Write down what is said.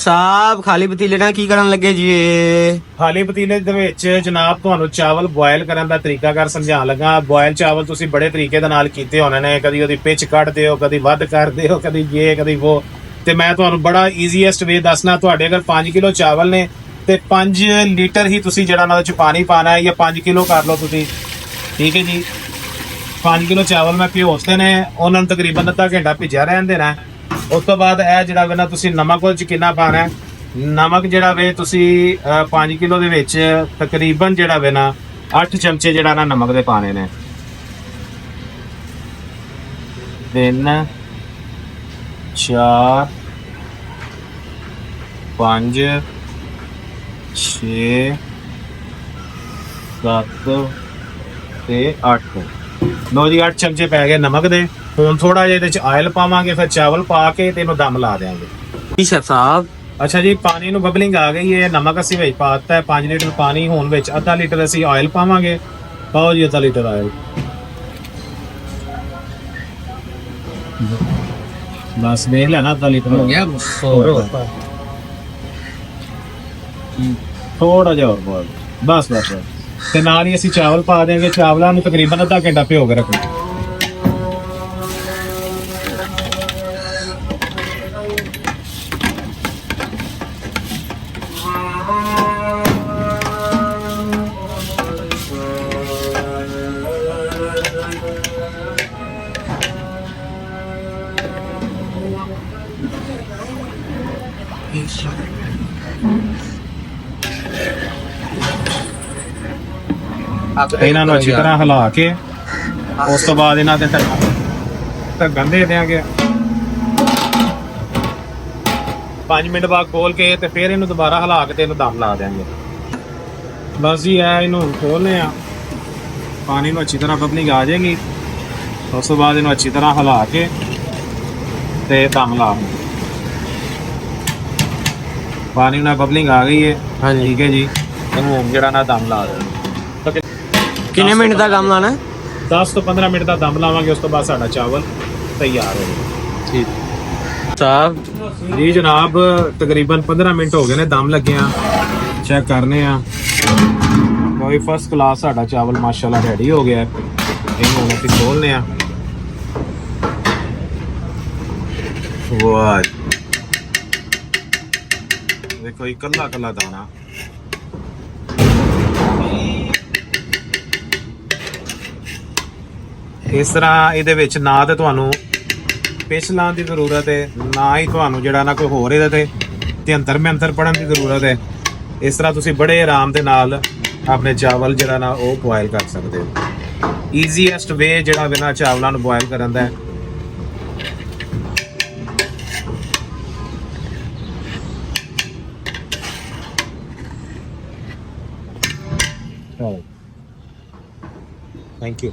ਸਾਹਿਬ ਖਾਲੀ ਪਤੀਲੇ ਨਾਲ ਕੀ ਕਰਨ ਲੱਗੇ ਜੀ? ਖਾਲੀ ਪਤੀਲੇ ਦੇ ਵਿੱਚ ਜਨਾਬ ਤੁਹਾਨੂੰ ਚਾਵਲ ਬੋਇਲ ਕਰਨ ਦਾ ਤਰੀਕਾਕਾਰ ਸਮਝਾਉਣ ਲੱਗਾ। ਬੋਇਲ ਚਾਵਲ ਤੁਸੀਂ ਬੜੇ ਤਰੀਕੇ ਦੇ ਨਾਲ ਕੀਤੇ ਹੋਣੇ ਨੇ, ਕਦੀ ਉਹਦੀ ਪਿੱਚ ਕੱਢਦੇ ਹੋ, ਕਦੀ ਵੱਧ ਕਰਦੇ ਹੋ, ਕਦੀ ਇਹ ਕਦੀ ਉਹ, ਤੇ ਮੈਂ ਤੁਹਾਨੂੰ ਬੜਾ ਈਜ਼ੀਐਸਟ ਵੇ ਦੱਸਣਾ। ਤੁਹਾਡੇ ਅਗਰ 5 ਕਿਲੋ ਚਾਵਲ ਨੇ ਤੇ 5 ਲੀਟਰ ਹੀ ਤੁਸੀਂ ਜਿਹੜਾ ਨਾਲ ਚ ਪਾਣੀ ਪਾਣਾ ਹੈ, ਜਾਂ 5 ਕਿਲੋ ਕਰ ਲਓ ਤੁਸੀਂ, ਠੀਕ ਹੈ ਜੀ। 5 ਕਿਲੋ ਚਾਵਲ ਮੈਂ ਭਿਓਤੇ ਨੇ, ਉਹਨਾਂ ਨੂੰ ਤਕਰੀਬਨ ਅੱਧਾ ਘੰਟਾ ਭਿੱਜਿਆ ਰਹਿਣ ਦੇਣਾ। ਉਸ ਤੋਂ ਬਾਅਦ ਇਹ ਜਿਹੜਾ ਵੇ ਨਾ ਤੁਸੀਂ ਨਮਕ ਉਹਦੇ ਚ ਕਿੰਨਾ ਪਾਣਾ ਹੈ, ਨਮਕ ਜਿਹੜਾ ਵੇ ਤੁਸੀਂ 5 ਕਿਲੋ ਦੇ ਵਿੱਚ ਤਕਰੀਬਨ ਜਿਹੜਾ ਵੇ ਨਾ 8 ਚਮਚੇ ਜਿਹੜਾ ਨਾ ਨਮਕ ਦੇ ਪਾਣੇ ਨੇ। 3 4 5 6 7 ਤੇ 8। ਲੋ ਜੀ 8 ਚਮਚੇ ਪੈ ਗਏ ਨਮਕ ਦੇ। ਹੁਣ ਥੋੜਾ ਜਿਹਾ ਇਹਦੇ ਚ ਆਇਲ ਪਾਵਾਂਗੇ, ਫਿਰ ਚਾਵਲ ਪਾ ਕੇ ਤੇ ਇਹਨੂੰ ਦਮ ਲਾ ਦੇਵਾਂਗੇ। ਜੀ ਸ਼ੈਫ ਸਾਹਿਬ। ਅੱਛਾ ਜੀ, ਪਾਣੀ ਨੂੰ ਬਬਲਿੰਗ ਆ ਗਈ ਹੈ, ਨਮਕ ਅਸੀਂ ਵਿੱਚ ਪਾਤਾ ਹੈ 5 ਲੀਟਰ ਪਾਣੀ। ਹੁਣ ਵਿੱਚ ਅੱਧਾ ਲੀਟਰ ਅਸੀਂ ਆਇਲ ਪਾਵਾਂਗੇ। ਪਾਓ ਜੀ ਅੱਧਾ ਲੀਟਰ ਆਇਲ। ਬਸ ਵੇਖ ਲੈਣਾ ਅੱਧਾ ਲੀਟਰ ਹੋ ਗਿਆ। ਥੋੜਾ ਜਿਹਾ ਹੋਰ ਪਾਓ, ਬਸ ਬਸ ਬਸ। ਤੇ ਨਾਲ ਹੀ ਅਸੀਂ ਚਾਵਲ ਪਾ ਦੇਵਾਂਗੇ। ਚਾਵਲਾਂ ਨੂੰ ਤਕਰੀਬਨ ਅੱਧਾ ਘੰਟਾ ਭਿਓ ਕੇ ਰੱਖਣਾ। ਇਹਨਾਂ ਨੂੰ ਅੱਛੀ ਤਰ੍ਹਾਂ ਹਿਲਾ ਕੇ ਉਸ ਤੋਂ ਬਾਅਦ ਇਹਨਾਂ ਤੇ ਢੱਕਣ ਦੇ ਦਿਆਂਗੇ। 5 ਮਿੰਟ ਬਾਅਦ ਖੋਲ ਕੇ ਤੇ ਫਿਰ ਇਹਨੂੰ ਦੁਬਾਰਾ ਹਿਲਾ ਕੇ ਤੇ ਇਹਨੂੰ ਦਮ ਲਾ ਦਿਆਂਗੇ। ਬਸ ਜੀ ਇਹ ਇਹਨੂੰ ਖੋਲ੍ਹਨੇ ਆ, ਪਾਣੀ ਨੂੰ ਅੱਛੀ ਤਰ੍ਹਾਂ ਬਬਲਿੰਗ ਆ ਜਾਏਗੀ। ਉਸ ਤੋਂ ਬਾਅਦ ਇਹਨੂੰ ਅੱਛੀ ਤਰ੍ਹਾਂ ਹਿਲਾ ਕੇ ਤੇ ਦਮ ਲਾ। ਪਾਣੀ ਨਾਲ ਬਬਲਿੰਗ ਆ ਗਈ ਹੈ, ਹਾਂਜੀ ਠੀਕ ਹੈ ਜੀ। ਇਹਨੂੰ ਜਿਹੜਾ ਨਾ ਦਮ ਲਾ ਦੇਣਾ। ਕਿੰਨੇ ਮਿੰਟ ਦਾ ਕੰਮ ਲਾਣਾ? 10 ਤੋਂ 15 ਮਿੰਟ ਦਾ ਦਮ ਲਾਵਾਂਗੇ। ਉਸ ਤੋਂ ਬਾਅਦ ਸਾਡਾ ਚਾਵਲ ਤਿਆਰ ਹੋ ਜਾਏਗਾ। ਠੀਕ ਸਾਹਿਬ ਜੀ ਜਨਾਬ, ਤਕਰੀਬਨ 15 ਮਿੰਟ ਹੋ ਗਏ ਨੇ ਦਮ ਲੱਗਿਆ। ਚੈੱਕ ਕਰਨੇ ਆ। ਕੋਈ ਫਸਟ ਕਲਾਸ ਸਾਡਾ ਚਾਵਲ ਮਾਸ਼ਾਅੱਲਾ ਰੈਡੀ ਹੋ ਗਿਆ। ਇਹਨੂੰ ਹੁਣ ਅਸੀਂ ਖੋਲ੍ਹਨੇ ਆ। ਵਾਹ ਦੇਖੋ ਇਕੱਲਾ ਇਕੱਲਾ ਦਾਣਾ। ਇਸ ਤਰ੍ਹਾਂ ਇਹਦੇ ਵਿੱਚ ਨਾ ਤੇ ਤੁਹਾਨੂੰ ਪਿੱਛ ਲਾਉਣ ਦੀ ਜ਼ਰੂਰਤ ਹੈ, ਨਾ ਹੀ ਤੁਹਾਨੂੰ ਜਿਹੜਾ ਨਾ ਕੋਈ ਹੋਰ ਇਹਦੇ ਤੇ ਅੰਤਰ ਮੰਤਰ ਪੜਨ ਦੀ ਜ਼ਰੂਰਤ ਹੈ। ਇਸ ਤਰ੍ਹਾਂ ਤੁਸੀਂ ਬੜੇ ਆਰਾਮ ਦੇ ਨਾਲ ਆਪਣੇ ਚਾਵਲ ਜਿਹੜਾ ਨਾ ਉਹ ਬੋਇਲ ਕਰ ਸਕਦੇ ਹੋ। ਈਜ਼ੀਐਸਟ ਵੇ ਜਿਹੜਾ ਬਿਨਾਂ ਚਾਵਲਾਂ ਨੂੰ ਬੋਇਲ ਕਰਨ ਦਾ ਹੈ। Thank you.